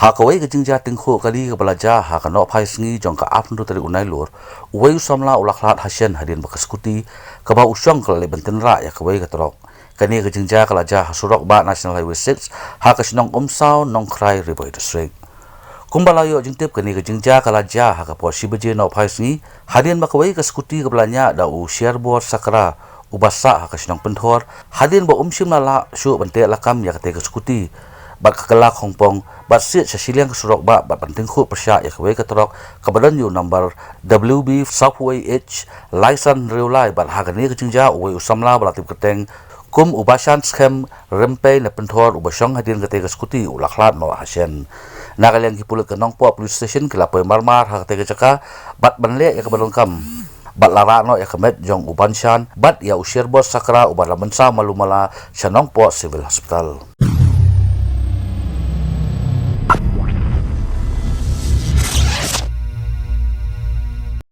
Hakawai ke jingja Tyngkhuh kali ke belajar hakano phai singi jong ka apnu tari unai lor uwai Samla Khlad Hashen Hadien baka Scooty ka ba usong ka le bentenra ya kawai ka Trok kani ke jingja kala ja hasurok ba National Highway 6 hakasinong umsau nong krai Bhoi district kumbalayo jingtip kani ke jingja kala ja hakapo sibeje no phai singi Hadien bakawai ka Scooty ka belanya da u share board sakra ubasa hakasinong penthor Hadien ba umsim la su bente lakam ya kate ka Scooty bat kakelak hongpong bat sit sa siliang kesurok bat Tyngkhuh persya ya kawai ka Trok kabadan yu number WB Subway H license reulai bat hagani ke jingja uwai usamla balatip keteng kum ubasan scam rempe na penthor ubasong Hadien kate ka Scooty Khlad Hashen nakaliang kipulit ke nongpo police station kilapoy marmar hakate ka jaka bat banle ya kabadon kam bat lara no ya kemet jong ubansan bat ya usir bos sakra ubat lamensa malumala sa nongpo civil hospital.